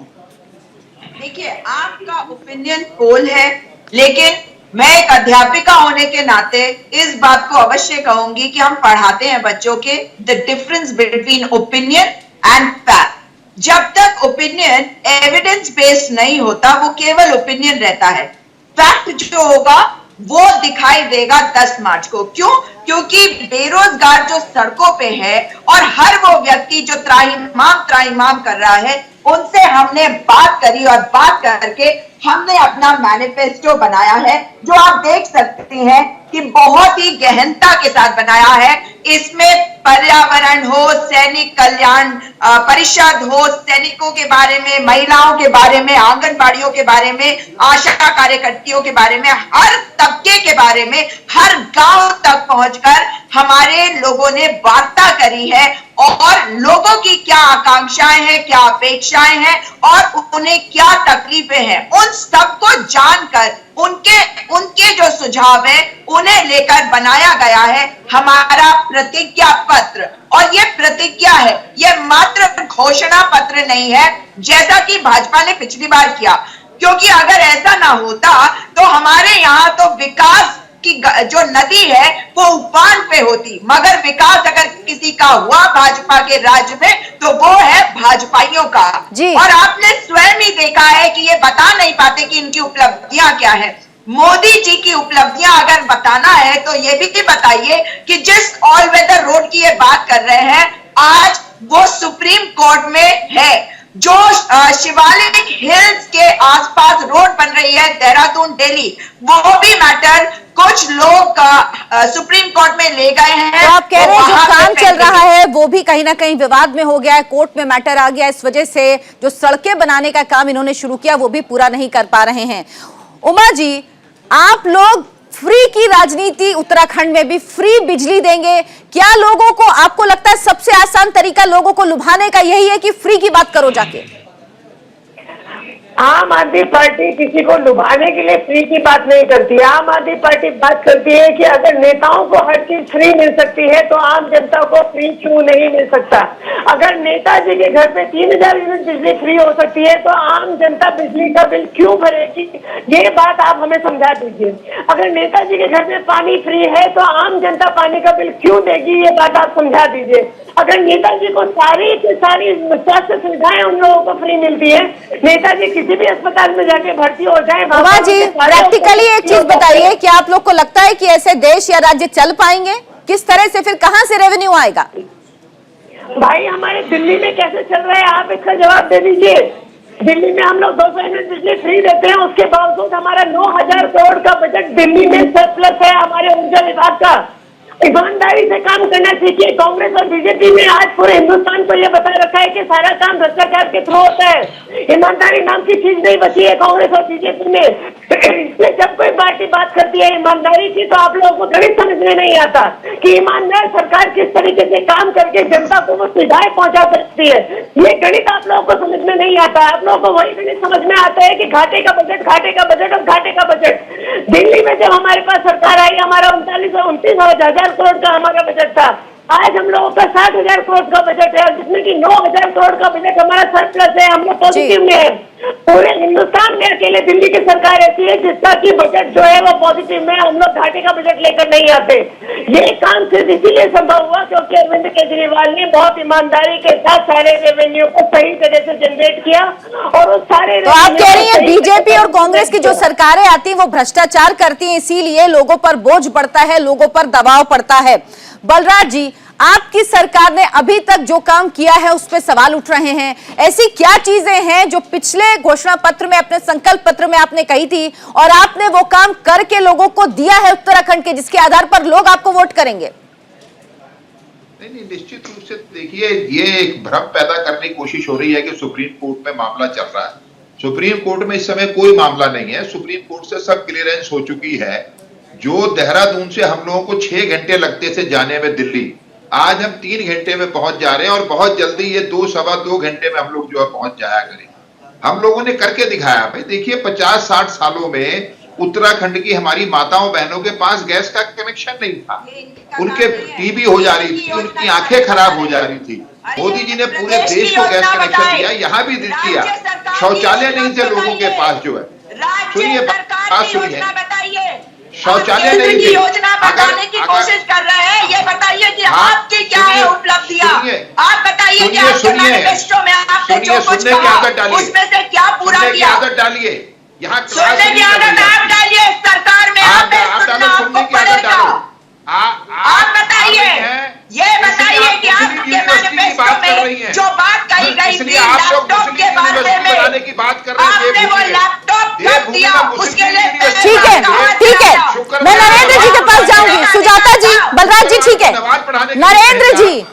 देखिए, आपका ओपिनियन पोल है, लेकिन मैं एक अध्यापिका होने के नाते इस बात को अवश्य कहूंगी कि हम पढ़ाते हैं बच्चों के the difference between opinion and fact. जब तक ओपिनियन एविडेंस बेस्ड नहीं होता, वो केवल ओपिनियन रहता है। फैक्ट जो होगा वो दिखाई देगा 10 मार्च को। क्यों? क्योंकि बेरोजगार जो सड़कों पे है और हर वो व्यक्ति जो त्राहिमाम कर रहा है, उनसे हमने बात करी और बात करके हमने अपना मैनिफेस्टो बनाया है, जो आप देख सकते हैं कि बहुत ही गहनता के साथ बनाया है। इसमें पर्यावरण हो, सैनिक कल्याण परिषद हो, सैनिकों के बारे में, महिलाओं के बारे में, आंगनबाड़ियों के बारे में, आशा कार्यकर्तियों के बारे में, हर तबके के बारे में, हर गांव तक पहुंचकर हमारे लोगों ने वार्ता करी है और लोगों की क्या आकांक्षाएं हैं, क्या अपेक्षाएं हैं और उन्हें क्या तकलीफें हैं, उन सबको जानकर उनके जो सुझाव है उन्हें लेकर बनाया गया है हमारा प्रतिज्ञा पत्र। और ये प्रतिज्ञा है, ये मात्र घोषणा पत्र नहीं है जैसा कि भाजपा ने पिछली बार किया। क्योंकि अगर ऐसा ना होता तो हमारे यहाँ तो विकास की जो नदी है वो उफान पे होती, मगर विकास अगर किसी का हुआ भाजपा के राज्य में तो वो है भाजपाइयों का। और आपने स्वयं ही देखा है कि ये बता नहीं पाते कि इनकी उपलब्धियां क्या है। मोदी जी की उपलब्धियां अगर बताना है तो ये भी बताइए कि जिस ऑल वेदर रोड की ये बात कर रहे हैं, आज वो सुप्रीम कोर्ट में है। जो शिवालिक हिल्स के आसपास रोड बन रही है देहरादून दिल्ली, वो भी मैटर कुछ लोग सुप्रीम कोर्ट में ले गए हैं। तो आप कह रहे हैं जो काम चल रहा है है वो भी कहीं ना कहीं विवाद में हो गया है, कोर्ट में मैटर आ गया, इस वजह से जो सड़कें बनाने का काम इन्होंने शुरू किया वो भी पूरा नहीं कर पा रहे हैं। उमा जी, आप लोग फ्री की राजनीति, उत्तराखंड में भी फ्री बिजली देंगे क्या? लोगों को, आपको लगता है सबसे आसान तरीका लोगों को लुभाने का यही है कि फ्री की बात करो जाके? आम आदमी पार्टी किसी को लुभाने के लिए फ्री की बात नहीं करती। आम आदमी पार्टी बात करती है कि अगर नेताओं को हर चीज फ्री मिल सकती है तो आम जनता को फ्री क्यों नहीं मिल सकता। अगर नेताजी के घर पे 3000 यूनिट बिजली फ्री हो सकती है तो आम जनता बिजली का बिल क्यों भरेगी, ये बात आप हमें समझा दीजिए। अगर नेताजी के घर में पानी फ्री है तो आम जनता पानी का बिल क्यों देगी, ये बात आप समझा दीजिए। अगर नेताजी को सारी की सारी स्वास्थ्य सुविधाएं उन लोगों को फ्री मिलती है, नेताजी किसी भी अस्पताल में जाके भर्ती हो जाए। उमा जी, प्रैक्टिकली एक चीज बताइए, क्या आप लोग को लगता है कि ऐसे देश या राज्य चल पाएंगे? किस तरह से, फिर कहां से रेवेन्यू आएगा? भाई हमारे दिल्ली में कैसे चल रहा है, आप इसका जवाब दे दीजिए। दिल्ली में हम लोग 200 यूनिट बिजली फ्री देते हैं, उसके बावजूद हमारा 9000 करोड़ का बजट दिल्ली में सरप्लस है हमारे ऊर्जा विभाग का। ईमानदारी से काम करना सीखिए। कांग्रेस और बीजेपी ने आज पूरे हिंदुस्तान को यह बता रखा है कि सारा काम भ्रष्टाचार के थ्रू होता है। ईमानदारी नाम की चीज नहीं बची है कांग्रेस और बीजेपी में। इसलिए जब कोई पार्टी बात करती है ईमानदारी की तो आप लोगों को गणित समझ में नहीं आता कि ईमानदार सरकार किस तरीके से काम करके जनता को वो सुविधाएं पहुंचा सकती है। ये गणित आप लोगों को समझ में नहीं आता। आप लोगों को वही गणित समझ में आता है कि घाटे का बजट, घाटे का बजट और घाटे का बजट। दिल्ली में जब हमारे पास सरकार आई, हमारा 29,000 करोड़ का हमारा बजट था। आज हम लोगों का 60,000 करोड़ का बजट है, जिसमें कि 9,000 करोड़ का बजट हमारा सरप्लस है। हम लोग पॉजिटिव में है। पूरे हिंदुस्तान में अकेले दिल्ली की सरकार ऐसी है जिसका की बजट जो है वो पॉजिटिव में। हम लोग घाटे का बजट लेकर नहीं आते। ये काम सिर्फ इसीलिए संभव हुआ क्योंकि अरविंद केजरीवाल ने बहुत ईमानदारी के साथ सारे रेवेन्यू को सही तरह से जनरेट किया और उस सारे। तो आप कह रही हैं बीजेपी और कांग्रेस की जो सरकारें आती हैं वो भ्रष्टाचार करती हैं, इसीलिए लोगों पर बोझ पड़ता है, लोगों पर दबाव पड़ता है। बलराज जी, आपकी सरकार ने अभी तक जो काम किया है उस पर सवाल उठ रहे हैं। ऐसी क्या चीजें हैं जो पिछले घोषणा पत्र में, अपने संकल्प पत्र में आपने कही थी और आपने वो काम करके लोगों को दिया है उत्तराखंड के, जिसके आधार पर लोग आपको वोट करेंगे? नहीं, निश्चित रूप से देखिए, ये एक भ्रम पैदा करने की कोशिश हो रही है कि सुप्रीम कोर्ट में मामला चल रहा है। सुप्रीम कोर्ट में इस समय कोई मामला नहीं है। सुप्रीम कोर्ट से सब क्लियरेंस हो चुकी है। जो देहरादून से हम लोगों को 6 घंटे लगते थे जाने में दिल्ली, आज हम 3 घंटे में पहुंच जा रहे हैं और बहुत जल्दी ये 2 सवा 2 घंटे में हम लोग जो है पहुंच जाया करेंगे। हम लोगों ने करके दिखाया। भाई देखिए, 50-60 सालों में उत्तराखंड की हमारी माताओं बहनों के पास गैस का कनेक्शन नहीं था। उनके टीबी हो जा रही थी, उनकी आंखें खराब हो जा रही थी। मोदी जी ने पूरे देश को गैस कनेक्शन दिया, यहाँ भी दिया। शौचालय नहीं थे लोगों के पास जो है। सुनिए बात, सुनिए, शौचालय नहीं थी। योजना बताने की कोशिश कर रहे हैं, ये बताइए कि आपकी क्या है उपलब्धियां? आप बताइए कि आपके मैनिफेस्टो में आपने जो कुछ कहा उसमें से क्या पूरा किया? आदत डालिए, यहाँ सुनने की आदत आप डालिए। सरकार में आप सुनने की आदत डालो। आप बताइए, ये बताइए कि आपके मैनिफेस्टो में जो बात कही गई थी लैपटॉप के बारे में, आपने वो लैपटॉप कब दिया? उसके लिए ठीक है, ठीक है, मैं नरेंद्र जी के पास जाऊंगी। सुजाता जी, बलराज जी, ठीक है। नरेंद्र जी,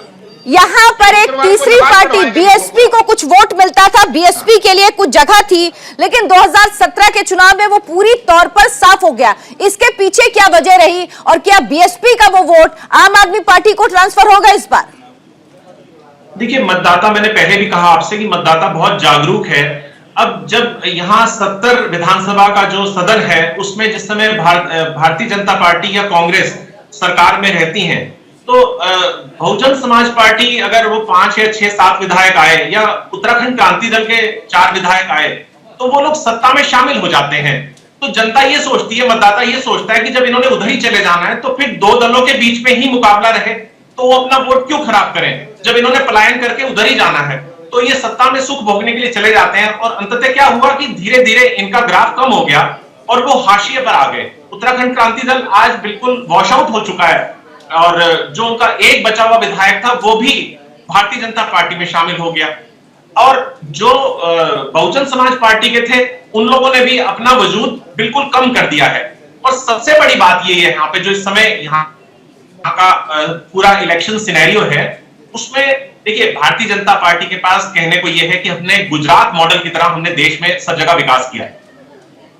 यहाँ पर एक तीसरी पार्टी बीएसपी को कुछ वोट मिलता था, बीएसपी के लिए कुछ जगह थी, लेकिन 2017 के चुनाव में वो पूरी तौर पर साफ हो गया। इसके पीछे क्या वजह रही और क्या बीएसपी का वो वोट आम आदमी पार्टी को ट्रांसफर होगा इस बार? देखिए, मतदाता, मैंने पहले भी कहा आपसे कि मतदाता बहुत जागरूक है। अब जब यहाँ 70 विधानसभा का जो सदन है उसमें जिस समय भारतीय जनता पार्टी या कांग्रेस सरकार में रहती हैं, तो बहुजन समाज पार्टी अगर वो 5 या 6, 7 विधायक आए या उत्तराखंड क्रांति दल के 4 विधायक आए तो वो लोग सत्ता में शामिल हो जाते हैं। तो जनता ये सोचती है, मतदाता ये सोचता है कि जब इन्होंने उधर ही चले जाना है तो फिर 2 दलों के बीच में ही मुकाबला रहे, तो वो अपना वोट क्यों खराब करें? जब इन्होंने पलायन करके उधर ही जाना है तो ये सत्ता में सुख भोगने के लिए चले जाते हैं। और अंततः क्या हुआ कि धीरे धीरे इनका ग्राफ कम हो गया और वो हाशिए पर आ गए। उत्तराखंड क्रांति दल आज बिल्कुल वॉश आउट हो चुका है और जो उनका एक बचा हुआ विधायक था वो भी भारतीय जनता पार्टी में शामिल हो गया। और जो बहुजन समाज पार्टी के थे उन लोगों ने भी अपना वजूद बिल्कुल कम कर दिया है। और सबसे बड़ी बात ये है यहाँ पे जो इस समय यहाँ का पूरा इलेक्शन सिनेरियो है उसमें देखिए भारतीय जनता पार्टी के पास कहने को यह है कि हमने गुजरात मॉडल की तरह हमने देश में सब जगह विकास किया है।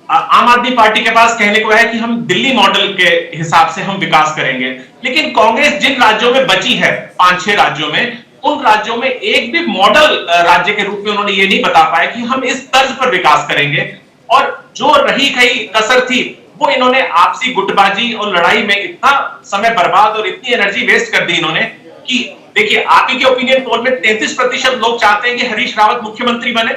आम आदमी पार्टी के पास कहने को है कि हम दिल्ली मॉडल के हिसाब से हम विकास करेंगे। लेकिन कांग्रेस जिन राज्यों में बची है 5-6 राज्यों में, उन राज्यों में एक भी मॉडल राज्य के रूप में उन्होंने ये नहीं बता पाया कि हम इस तर्ज पर विकास करेंगे। और जो रही गई कसर थी वो इन्होंने आपसी गुटबाजी और लड़ाई में इतना समय बर्बाद और इतनी एनर्जी वेस्ट कर दी इन्होंने कि देखिए आपके के ओपिनियन पोल में 33% लोग चाहते हैं कि हरीश रावत मुख्यमंत्री बने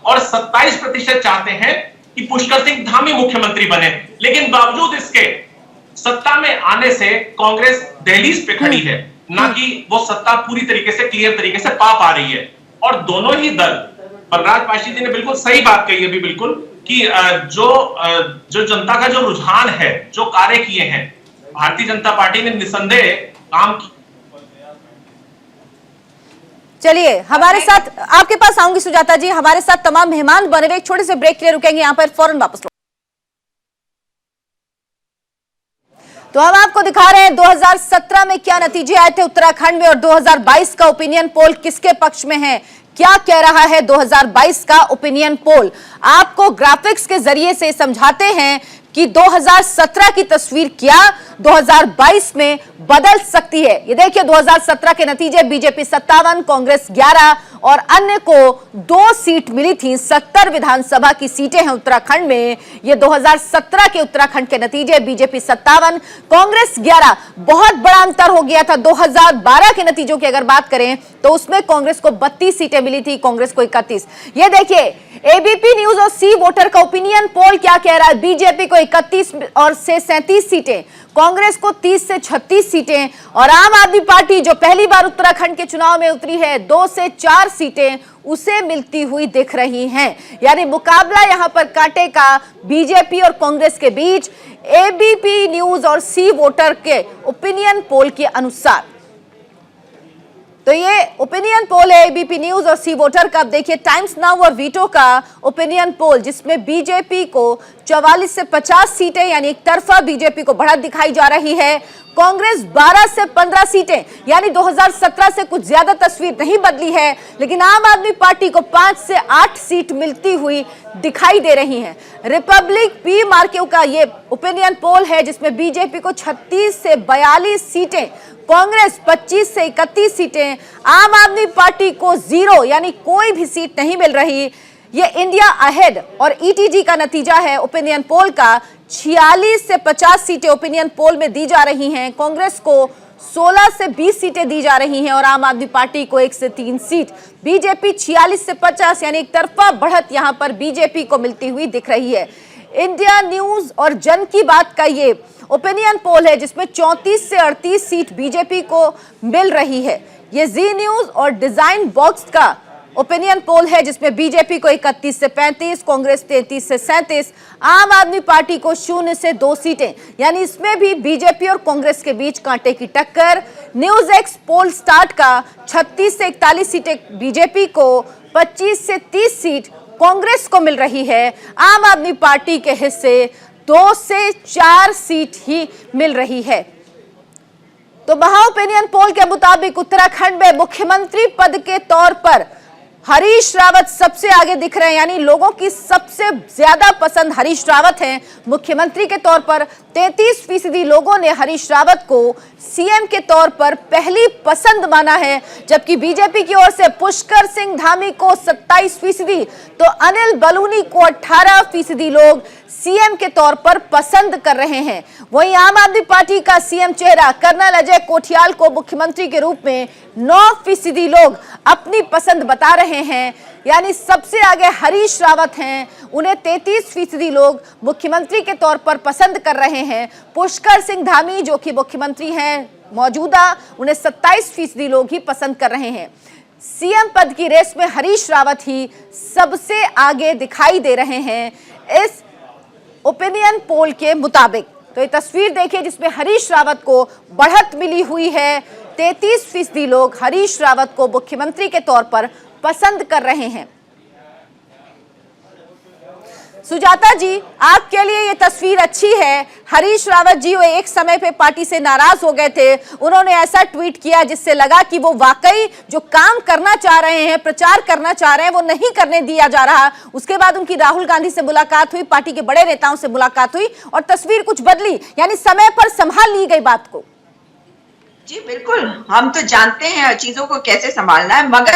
और 27% चाहते हैं कि पुष्कर सिंह धामी मुख्यमंत्री बने। लेकिन बावजूद इसके सत्ता में आने से कांग्रेस दहलीज पे खड़ी है, ना कि वो सत्ता पूरी तरीके से क्लियर तरीके से पा रही है। और दोनों ही दल, बलराज पाशी जी ने बिल्कुल सही बात कही है बिल्कुल कि जो जनता का जो रुझान है, जो कार्य किए हैं, भारतीय जनता पार्टी ने निसंदेह काम किया। चलिए हमारे साथ आपके पास आऊंगी सुजाता जी, हमारे साथ तमाम मेहमान बने हुए, एक छोटे से ब्रेक के लिए रुकेंगे, यहां पर फौरन वापस लौट। तो हम आपको दिखा रहे हैं 2017 में क्या नतीजे आए थे उत्तराखंड में और 2022 का ओपिनियन पोल किसके पक्ष में है, क्या कह रहा है 2022 का ओपिनियन पोल। आपको ग्राफिक्स के जरिए से समझाते हैं कि 2017 की तस्वीर क्या 2022 में बदल सकती है। ये देखिए 2017 के नतीजे, बीजेपी 57, कांग्रेस 11 और अन्य को 2 सीट मिली थी। 70 विधानसभा की सीटें हैं उत्तराखंड में। ये 2017 के उत्तराखंड के नतीजे, बीजेपी 57, कांग्रेस 11। बहुत बड़ा अंतर हो गया था 2012 के नतीजों की अगर बात करें तो उसमें कांग्रेस को 32 सीटें मिली थी, कांग्रेस को 31। ये देखिए एबीपी न्यूज और सी वोटर का ओपिनियन पोल क्या कह रहा है, बीजेपी को 31 और से 37 सीटें, कांग्रेस को 30 से 36 सीटें और आम आदमी पार्टी जो पहली बार उत्तराखंड के चुनाव में उतरी है 2 से 4 सीटें उसे मिलती हुई दिख रही हैं। यानी मुकाबला यहां पर कांटे का बीजेपी और कांग्रेस के बीच, एबीपी न्यूज और सी वोटर के ओपिनियन पोल के अनुसार। तो ये ओपिनियन पोल है एबीपी न्यूज और सी वोटर का। अब देखिए टाइम्स नाउ और वीटो का ओपिनियन पोल, जिसमें बीजेपी को 44 से 50 सीटें यानी एक तरफा बीजेपी को बढ़त दिखाई जा रही है, कांग्रेस 12 से 15 सीटें यानी 2017 से कुछ ज्यादा तस्वीर नहीं बदली है, लेकिन आम आदमी पार्टी को 5 से 8 सीट मिलती हुई दिखाई दे रही हैं। रिपब्लिक पी मार्केव का ये ओपिनियन पोल है जिसमें बीजेपी को 36 से 42 सीटें, कांग्रेस 25 से 31 सीटें, आम आदमी पार्टी को 0 यानी कोई भी सीट नहीं मिल रही। ये इंडिया अहेड और ईटीजी का नतीजा है ओपिनियन पोल का। 46 से 50 सीटें ओपिनियन पोल में दी जा रही हैं, कांग्रेस को 16 से 20 सीटें दी जा रही हैं और आम आदमी पार्टी को 1 से 3 सीट। बीजेपी 46 से 50 यानी एक तरफा बढ़त यहां पर बीजेपी को मिलती हुई दिख रही है। इंडिया न्यूज और जन की बात का ये ओपिनियन पोल है जिसमें 34 से 38 सीट बीजेपी को मिल रही है। ये जी न्यूज और डिजाइन बॉक्स का ओपिनियन पोल है जिसमें बीजेपी को 31 से 35, कांग्रेस 33 से 37, आम आदमी पार्टी को 0 से 2 सीटें यानी इसमें भी बीजेपी और कांग्रेस के बीच कांटे की टक्कर। न्यूज एक्स पोल स्टार्ट का 36 से 41 सीटें बीजेपी को, 25 से 30 सीट कांग्रेस को मिल रही है। आम आदमी पार्टी के हिस्से 2 से 4 सीट ही मिल रही है। तो महा ओपिनियन पोल के मुताबिक उत्तराखंड में मुख्यमंत्री पद के तौर पर हरीश रावत सबसे आगे दिख रहे हैं, यानी लोगों की सबसे ज्यादा पसंद हरीश रावत हैं मुख्यमंत्री के तौर पर। 33% लोगों ने हरीश रावत को सीएम के तौर पर पहली पसंद माना है, जबकि बीजेपी की ओर से पुष्कर सिंह धामी को 27%, तो अनिल बलूनी को 18% लोग सीएम के तौर पर पसंद कर रहे हैं। वहीं आम आदमी पार्टी का सीएम चेहरा कर्नल अजय कोठियाल को मुख्यमंत्री के रूप में 9% लोग अपनी पसंद बता रहे हैं, यानी सबसे आगे हरीश रावत हैं, उन्हें 33% लोग मुख्यमंत्री के तौर पर पसंद कर रहे हैं। पुष्कर सिंह धामी जो कि मुख्यमंत्री हैं मौजूदा, उन्हें 27% लोग ही पसंद कर रहे हैं। सीएम पद की रेस में हरीश रावत ही सबसे आगे दिखाई दे रहे हैं इस ओपिनियन पोल के मुताबिक। तो ये तस्वीर देखिए जिसमें हरीश रावत को बढ़त मिली हुई है 33% लोग हरीश रावत को मुख्यमंत्री के तौर पर पसंद कर रहे हैं। सुजाता जी, आपके लिए ये तस्वीर अच्छी है। हरीश रावत जी वो एक समय पे पार्टी से नाराज हो गए थे, उन्होंने ऐसा ट्वीट किया जिससे लगा कि वो वाकई जो काम करना चाह रहे हैं, प्रचार करना चाह रहे हैं, वो नहीं करने दिया जा रहा। उसके बाद उनकी राहुल गांधी से मुलाकात हुई, पार्टी के बड़े नेताओं से मुलाकात हुई और तस्वीर कुछ बदली, यानी समय पर संभाल ली गई बात को। जी बिल्कुल, हम तो जानते हैं चीजों को कैसे संभालना है, मगर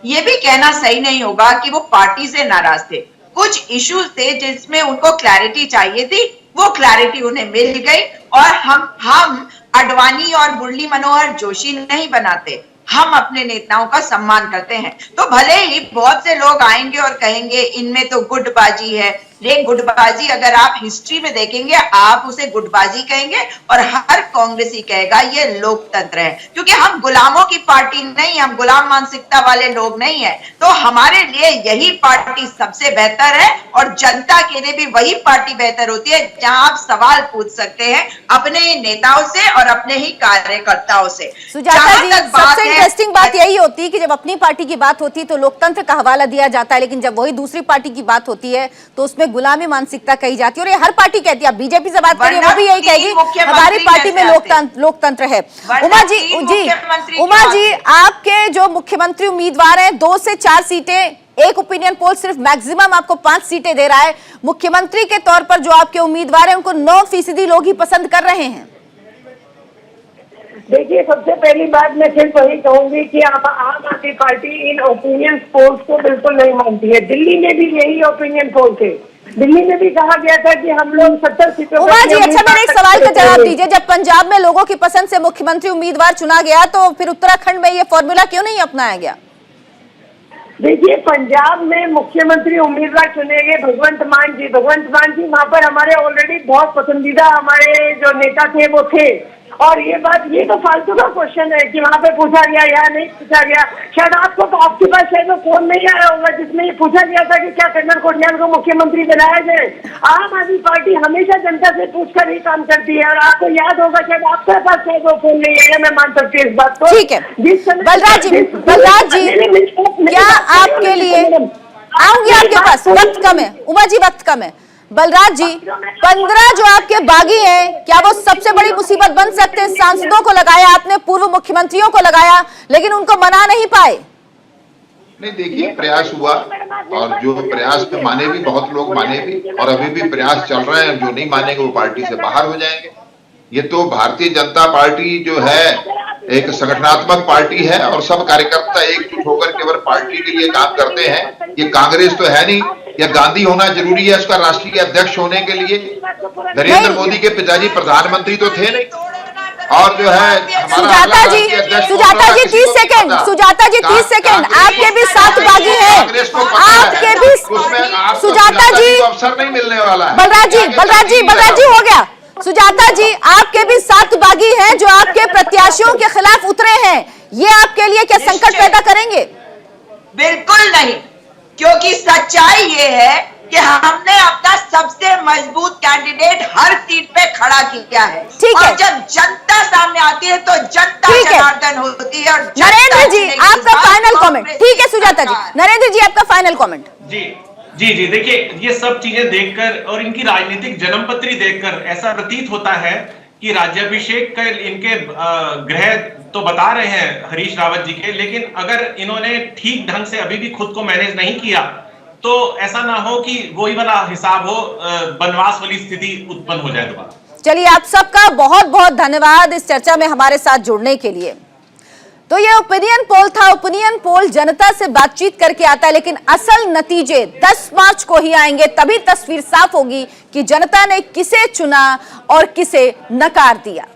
ये भी कहना सही नहीं होगा कि वो पार्टी से नाराज थे। कुछ इश्यूज थे जिसमें उनको क्लैरिटी चाहिए थी, वो क्लैरिटी उन्हें मिल गई। और हम अडवाणी और मुरली मनोहर जोशी नहीं बनाते, हम अपने नेताओं का सम्मान करते हैं। तो भले ही बहुत से लोग आएंगे और कहेंगे इनमें तो गुटबाजी है, ये गुटबाजी अगर आप हिस्ट्री में देखेंगे आप उसे गुटबाजी कहेंगे और हर कांग्रेसी कहेगा ये लोकतंत्र है, क्योंकि हम गुलामों की पार्टी नहीं, हम गुलाम मानसिकता वाले लोग नहीं है। तो हमारे लिए यही पार्टी सबसे बेहतर है और जनता के लिए भी वही पार्टी बेहतर होती है जहां आप सवाल पूछ सकते हैं अपने ही नेताओं से और अपने ही कार्यकर्ताओं से। सुजाता जी, सबसे इंटरेस्टिंग बात यही होती है कि जब अपनी पार्टी की बात होती है तो लोकतंत्र का हवाला दिया जाता है, लेकिन जब वही दूसरी पार्टी की बात होती है तो उसमें गुलामी मानसिकता कही जाती है। और ये हर पार्टी कहती है, बीजेपी से बात करिए वो भी यही कहेगी हमारी पार्टी में लोकतंत्र है। उमा जी, आपके जो मुख्यमंत्री उम्मीदवार हैं 2 से 4 सीटें, एक ओपिनियन पोल सिर्फ मैक्सिमम आपको 5 सीटें दे रहा है। मुख्यमंत्री के तौर पर जो आपके उम्मीदवार हैं उनको 9% लोग ही पसंद कर रहे हैं। देखिए, सबसे पहली बात मैं सिर्फ वही कहूंगी कि आम आदमी पार्टी इन ओपिनियन पोल्स को बिल्कुल नहीं मानती है। दिल्ली में भी यही ओपिनियन पोल थे, दिल्ली में भी कहा गया था कि हम लोग 70 सीटों। उमा जी, अच्छा मेरे एक सवाल का जवाब दीजिए, जब पंजाब में लोगों की पसंद से मुख्यमंत्री उम्मीदवार चुना गया तो फिर उत्तराखंड में ये फॉर्मूला क्यों नहीं अपनाया गया? देखिए, पंजाब में मुख्यमंत्री उम्मीदवार चुने गए भगवंत मान जी। वहाँ पर हमारे ऑलरेडी बहुत पसंदीदा हमारे जो नेता थे वो थे। और ये तो फालतू का क्वेश्चन है कि वहाँ पे पूछा गया या नहीं पूछा गया। शायद आपके पास शायद वो फोन नहीं आया होगा जिसमें ये पूछा गया था कि क्या कर्नल कोटियाल को मुख्यमंत्री बनाया जाए। आम आदमी पार्टी हमेशा जनता से पूछकर ही काम करती है और आपको याद होगा शायद आपके पास शायद वो फोन नहीं आया, मैं मान सकती हूँ इस बात को। ठीक है बलराज जी, क्या आपके लिए आऊंगी, आपके पास वक्त कम है। उमा जी, वक्त कम है। बलराज जी, 15 जो आपके बागी हैं, क्या वो सबसे बड़ी मुसीबत बन सकते हैं? सांसदों को लगाया आपने, पूर्व मुख्यमंत्रियों को लगाया, लेकिन उनको मना नहीं पाए। नहीं, देखिए, प्रयास हुआ और जो प्रयास में माने भी, बहुत लोग माने भी, और अभी भी प्रयास चल रहे हैं। जो नहीं मानेंगे वो पार्टी से बाहर हो जाएंगे। ये तो भारतीय जनता पार्टी जो है एक संगठनात्मक पार्टी है और सब कार्यकर्ता एकजुट होकर केवल पार्टी के लिए काम करते हैं। ये कांग्रेस तो है नहीं, या गांधी होना जरूरी है उसका राष्ट्रीय अध्यक्ष होने के लिए? नरेंद्र मोदी के पिताजी प्रधानमंत्री तो थे नहीं। और जो है सुजाता जी 30 सेकंड, सुजाता जी 30 सेकंड, आपके भी 7 बागी हैं, आपके भी। सुजाता जी, अवसर नहीं मिलने वाला है। बलराज जी हो गया। सुजाता जी, आपके भी 7 बागी हैं जो आपके प्रत्याशियों के खिलाफ उतरे हैं, ये आपके लिए क्या संकट पैदा करेंगे? बिल्कुल नहीं, क्योंकि सच्चाई ये है कि हमने अपना सबसे मजबूत कैंडिडेट हर सीट पे खड़ा किया है। और जब जनता सामने आती है तो जनता जनार्दन होती है। और नरेंद्र जी, आपका फाइनल कमेंट। ठीक है सुजाता जी, नरेंद्र जी आपका फाइनल कमेंट। जी, देखिए, ये सब चीजें देखकर और इनकी राजनीतिक जन्मपत्री देखकर ऐसा प्रतीत होता है कि राज्याभिषेक का इनके ग्रह तो बता रहे हैं हरीश रावत जी के, लेकिन अगर इन्होंने ठीक ढंग से अभी भी खुद को मैनेज नहीं किया तो ऐसा ना हो कि वही वाला हिसाब हो, बनवास वाली स्थिति उत्पन्न हो जाए दोबारा। चलिए, आप सबका बहुत बहुत धन्यवाद इस चर्चा में हमारे साथ जुड़ने के लिए। तो ये ओपिनियन पोल था। ओपिनियन पोल जनता से बातचीत करके आता है, लेकिन असल नतीजे 10 मार्च को ही आएंगे, तभी तस्वीर साफ होगी कि जनता ने किसे चुना और किसे नकार दिया।